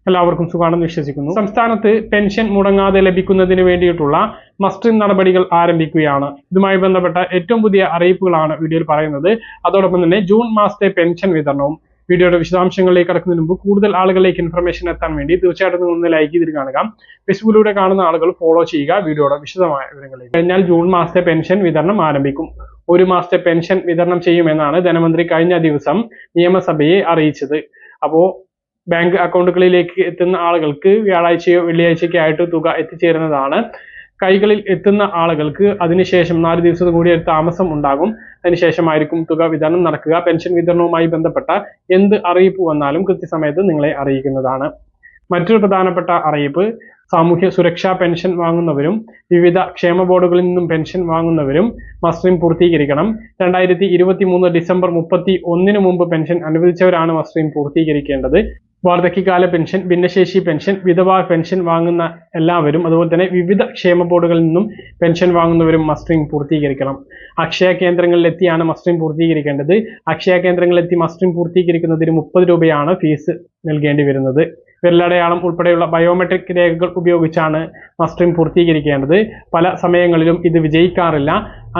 എല്ലാവർക്കും സുഖാണെന്ന് വിശ്വസിക്കുന്നു. സംസ്ഥാനത്ത് പെൻഷൻ മുടങ്ങാതെ ലഭിക്കുന്നതിന് വേണ്ടിയിട്ടുള്ള മസ്റ്ററിംഗ് നടപടികൾ ആരംഭിക്കുകയാണ്. ഇതുമായി ബന്ധപ്പെട്ട ഏറ്റവും പുതിയ അറിയിപ്പുകളാണ് വീഡിയോയിൽ പറയുന്നത്. അതോടൊപ്പം തന്നെ ജൂൺ മാസത്തെ പെൻഷൻ വിതരണവും. വീഡിയോയുടെ വിശദാംശങ്ങളിലേക്ക് കടക്കുന്നതിന് മുമ്പ് കൂടുതൽ ആളുകളിലേക്ക് ഇൻഫർമേഷൻ എത്താൻ വേണ്ടി തീർച്ചയായിട്ടും ഒന്ന് ലൈക്ക് ചെയ്ത് കാണുക. ഫേസ്ബുക്കിലൂടെ കാണുന്ന ആളുകൾ ഫോളോ ചെയ്യുക. വീഡിയോയുടെ വിശദമായ വിവരങ്ങളിലേക്ക് കഴിഞ്ഞാൽ ജൂൺ മാസത്തെ പെൻഷൻ വിതരണം ആരംഭിക്കും. ഒരു മാസത്തെ പെൻഷൻ വിതരണം ചെയ്യുമെന്നാണ് ധനമന്ത്രി കഴിഞ്ഞ ദിവസം നിയമസഭയെ അറിയിച്ചത്. അപ്പോൾ ബാങ്ക് അക്കൗണ്ടുകളിലേക്ക് എത്തുന്ന ആളുകൾക്ക് വ്യാഴാഴ്ചയോ വെള്ളിയാഴ്ചയ്ക്കോ ആയിട്ട് തുക എത്തിച്ചേരുന്നതാണ്. കൈകളിൽ എത്തുന്ന ആളുകൾക്ക് അതിനുശേഷം 4 ദിവസം കൂടി ഒരു താമസം ഉണ്ടാകും. അതിനുശേഷമായിരിക്കും തുക വിതരണം നടക്കുക. പെൻഷൻ വിതരണവുമായി ബന്ധപ്പെട്ട എന്ത് അറിയിപ്പ് വന്നാലും കൃത്യസമയത്ത് നിങ്ങളെ അറിയിക്കുന്നതാണ്. മറ്റൊരു പ്രധാനപ്പെട്ട അറിയിപ്പ്, സാമൂഹ്യ സുരക്ഷാ പെൻഷൻ വാങ്ങുന്നവരും വിവിധ ക്ഷേമ ബോർഡുകളിൽ നിന്നും പെൻഷൻ വാങ്ങുന്നവരും മസ്റ്ററിംഗ് പൂർത്തീകരിക്കണം. 2023 ഡിസംബർ 31 മുമ്പ് പെൻഷൻ അനുവദിച്ചവരാണ് മസ്റ്ററിംഗ് പൂർത്തീകരിക്കേണ്ടത്. വാർദ്ധക്യകാല പെൻഷൻ, ഭിന്നശേഷി പെൻഷൻ, വിധവാ പെൻഷൻ വാങ്ങുന്ന എല്ലാവരും, അതുപോലെ തന്നെ വിവിധ ക്ഷേമ ബോർഡുകളിൽ നിന്നും പെൻഷൻ വാങ്ങുന്നവരും മസ്റ്ററിംഗ് പൂർത്തീകരിക്കണം. അക്ഷയ കേന്ദ്രങ്ങളിൽ എത്തിയാണ് മസ്റ്ററിംഗ് പൂർത്തീകരിക്കേണ്ടത്. അക്ഷയ കേന്ദ്രങ്ങളിൽ എത്തി മസ്റ്ററിംഗ് പൂർത്തീകരിക്കുന്നതിന് 30 രൂപയാണ് ഫീസ് നൽകേണ്ടി വരുന്നത്. വിരലടയാളം ഉൾപ്പെടെയുള്ള ബയോമെട്രിക് രേഖകൾ ഉപയോഗിച്ചാണ് മസ്റ്ററിംഗ് പൂർത്തീകരിക്കേണ്ടത്. പല സമയങ്ങളിലും ഇത് വിജയിക്കാറില്ല.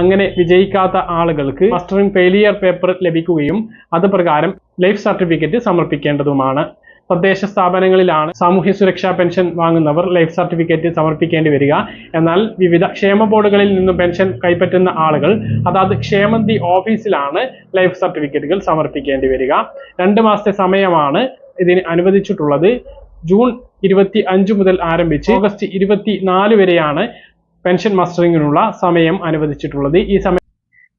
അങ്ങനെ വിജയിക്കാത്ത ആളുകൾക്ക് മസ്റ്ററിംഗ് ഫെയിലിയർ പേപ്പർ ലഭിക്കുകയും അത് പ്രകാരം ലൈഫ് സർട്ടിഫിക്കറ്റ് സമർപ്പിക്കേണ്ടതുമാണ്. തദ്ദേശ സ്ഥാപനങ്ങളിലാണ് സാമൂഹ്യ സുരക്ഷാ പെൻഷൻ വാങ്ങുന്നവർ ലൈഫ് സർട്ടിഫിക്കറ്റ് സമർപ്പിക്കേണ്ടി വരിക. എന്നാൽ വിവിധ ക്ഷേമ ബോർഡുകളിൽ നിന്നും പെൻഷൻ കൈപ്പറ്റുന്ന ആളുകൾ അതാത് ക്ഷേമനിധി ഓഫീസിലാണ് ലൈഫ് സർട്ടിഫിക്കറ്റുകൾ സമർപ്പിക്കേണ്ടി വരിക. 2 മാസത്തെ സമയമാണ് ഇതിന് അനുവദിച്ചിട്ടുള്ളത്. ജൂൺ 25 മുതൽ ആരംഭിച്ച് ഓഗസ്റ്റ് 24 വരെയാണ് പെൻഷൻ മസ്റ്ററിങ്ങിനുള്ള സമയം അനുവദിച്ചിട്ടുള്ളത്. ഈ സമയം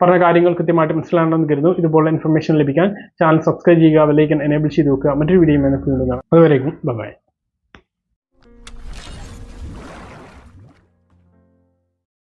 പറഞ്ഞ കാര്യങ്ങൾ കൃത്യമായിട്ട് മനസ്സിലാണെന്ന് കരുതുന്നു. ഇതുപോലെ ഇൻഫർമേഷൻ ലഭിക്കാൻ ചാനൽ സബ്സ്ക്രൈബ് ചെയ്യുക, ബെൽ ഐക്കൺ എനേബിൾ ചെയ്ത് വെക്കുക. മറ്റൊരു വീഡിയോ നമുക്ക് വീണ്ടും കാണാം. അതുവരേക്കും ബൈ.